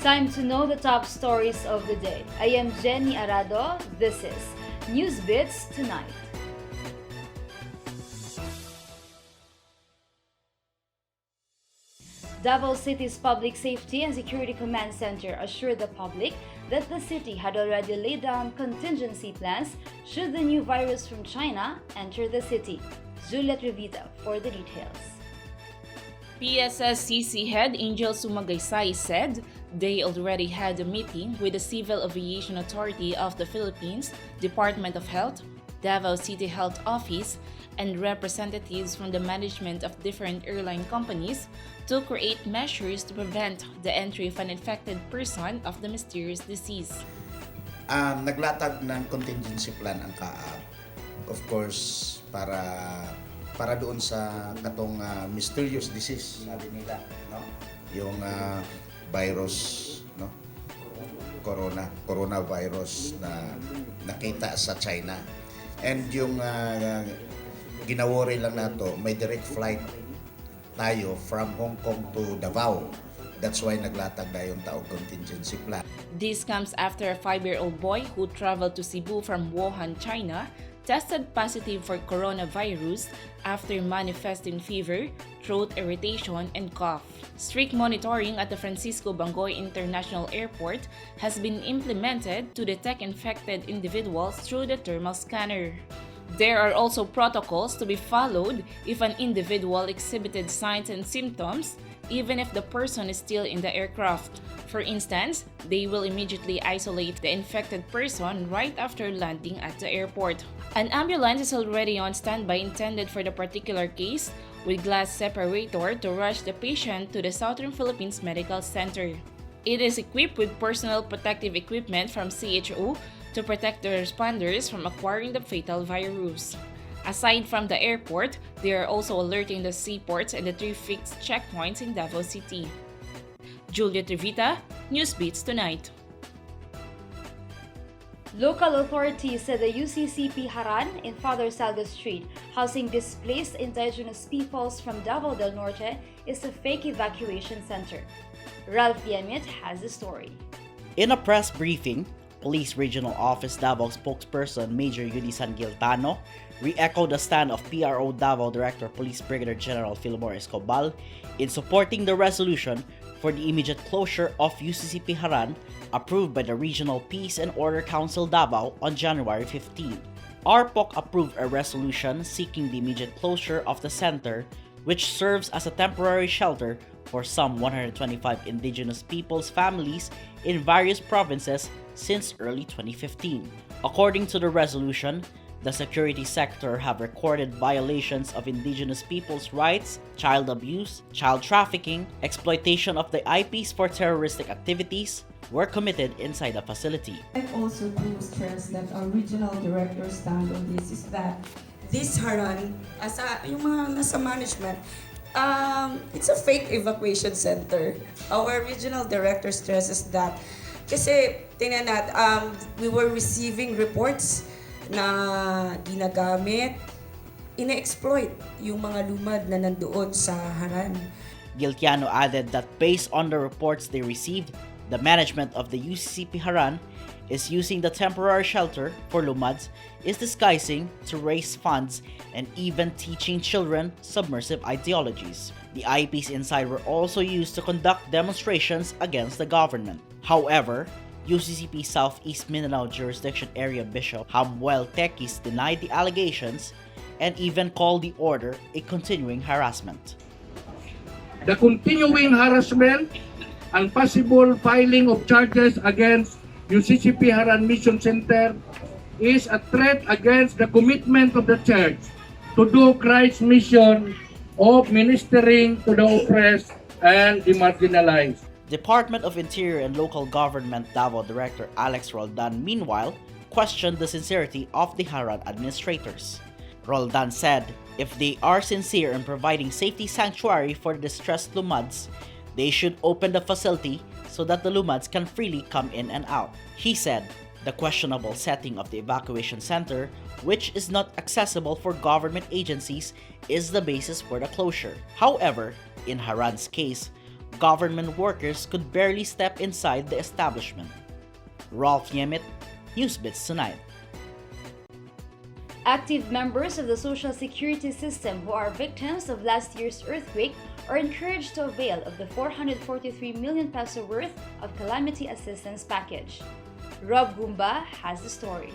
Time to know the top stories of the day. I am Jenny Arado. This is NewsBits Tonight. Davao City's Public Safety and Security Command Center assured the public that the city had already laid down contingency plans should the new virus from China enter the city. Juliet Revita for the details. PSSCC head Angel Sumagaysay said they already had a meeting with the Civil Aviation Authority of the Philippines, Department of Health, Davao City Health Office, and representatives from the management of different airline companies to create measures to prevent the entry of an infected person of the mysterious disease. Naglatag ng contingency plan ang CAAP. Of course, para doon sa katong mysterious disease, sabi nila, no? Yung virus, no? Coronavirus na nakita sa China. And yung ginawari lang nato, may direct flight tayo from Hong Kong to Davao. That's why naglatag na yung taong contingency plan. This comes after a 5-year-old boy who traveled to Cebu from Wuhan, China, tested positive for coronavirus after manifesting fever, throat irritation, and cough. Strict monitoring at the Francisco Bangoy International Airport has been implemented to detect infected individuals through the thermal scanner. There are also protocols to be followed if an individual exhibited signs and symptoms, even if the person is still in the aircraft. For instance, they will immediately isolate the infected person right after landing at the airport. An ambulance is already on standby intended for the particular case, with glass separator to rush the patient to the Southern Philippines Medical Center. It is equipped with personal protective equipment from CHO to protect the responders from acquiring the fatal virus. Aside from the airport, they are also alerting the seaports and the 3 fixed checkpoints in Davao City. Juliet Revita, NewsBits Tonight. Local authorities said the UCCP Haran in Father Salga Street, housing displaced indigenous peoples from Davao del Norte, is a fake evacuation center. Ralph Yemit has the story. In a press briefing, Police Regional Office Davao spokesperson Major Yudisan Giltano re-echoed the stand of PRO Davao Director Police Brigadier General Filomor Escobal in supporting the resolution for the immediate closure of UCCP Haran approved by the Regional Peace and Order Council Davao on January 15. RPOC approved a resolution seeking the immediate closure of the center, which serves as a temporary shelter for some 125 indigenous people's families in various provinces since early 2015. According to the resolution, the security sector have recorded violations of indigenous people's rights, child abuse, child trafficking, exploitation of the IPs for terroristic activities were committed inside the facility. I also do stress that our regional director's stand on this is that this Haran, as yung mga nasa management, it's a fake evacuation center. Our regional director stresses that kasi tingnan natin, we were receiving reports na ginagamit, ina-exploit yung mga lumad na nandoon sa Haran. Giltiano added that based on the reports they received, the management of the UCCP Haran is using the temporary shelter for lumads, is disguising to raise funds, and even teaching children submersive ideologies. The IPs inside were also used to conduct demonstrations against the government. However, UCCP Southeast Mindanao Jurisdiction Area Bishop Hamuel Tekis denied the allegations and even called the order a continuing harassment. The continuing harassment and possible filing of charges against UCCP Haran Mission Center is a threat against the commitment of the Church to do Christ's mission of ministering to the oppressed and the marginalized. Department of Interior and Local Government Davao Director Alex Roldan meanwhile questioned the sincerity of the Haran administrators. Roldan said if they are sincere in providing safety sanctuary for the distressed lumads, they should open the facility so that the lumads can freely come in and out. He said the questionable setting of the evacuation center, which is not accessible for government agencies, is the basis for the closure. However, in Haran's case, government workers could barely step inside the establishment. Rolf Yemit, NewsBits Tonight. Active members of the Social Security system who are victims of last year's earthquake are encouraged to avail of the 443 million peso worth of calamity assistance package. Rob Gumba has the story.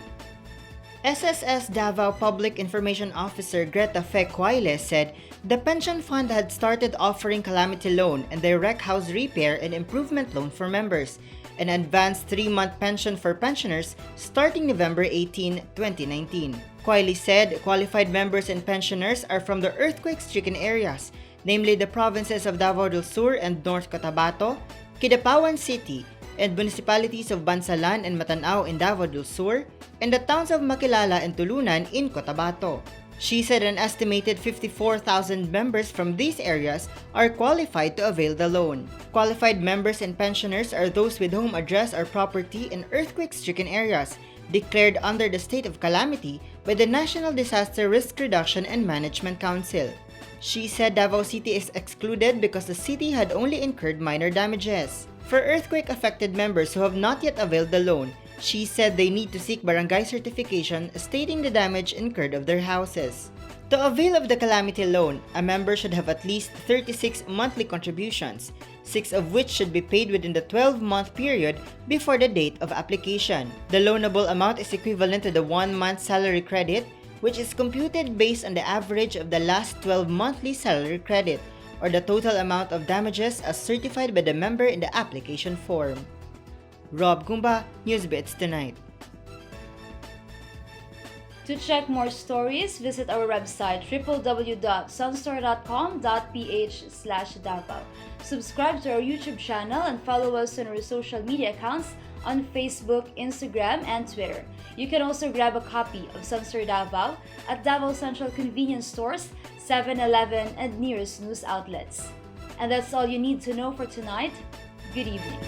SSS Davao Public Information Officer Greta Fequaile said the pension fund had started offering calamity loan and direct house repair and improvement loan for members, an advanced 3-month pension for pensioners starting November 18, 2019. Quayle said qualified members and pensioners are from the earthquake-stricken areas, namely the provinces of Davao del Sur and North Cotabato, Kidapawan City, and municipalities of Bansalan and Matanao in Davao del Sur, and the towns of Makilala and Tulunan in Cotabato. She said an estimated 54,000 members from these areas are qualified to avail the loan. Qualified members and pensioners are those with home address or property in earthquake-stricken areas declared under the state of calamity by the National Disaster Risk Reduction and Management Council. She said Davao City is excluded because the city had only incurred minor damages. For earthquake-affected members who have not yet availed the loan, she said they need to seek barangay certification stating the damage incurred of their houses. To avail of the calamity loan, a member should have at least 36 monthly contributions, 6 of which should be paid within the 12-month period before the date of application. The loanable amount is equivalent to the 1-month salary credit, which is computed based on the average of the last 12 monthly salary credit, or the total amount of damages as certified by the member in the application form. Rob Gumba, NewsBits Tonight. To check more stories, visit our website www.sunstar.com.ph/Davao. Subscribe to our YouTube channel and follow us on our social media accounts on Facebook, Instagram, and Twitter. You can also grab a copy of Sunstar Davao at Davao Central Convenience Stores, 7-Eleven, and nearest news outlets. And that's all you need to know for tonight. Good evening.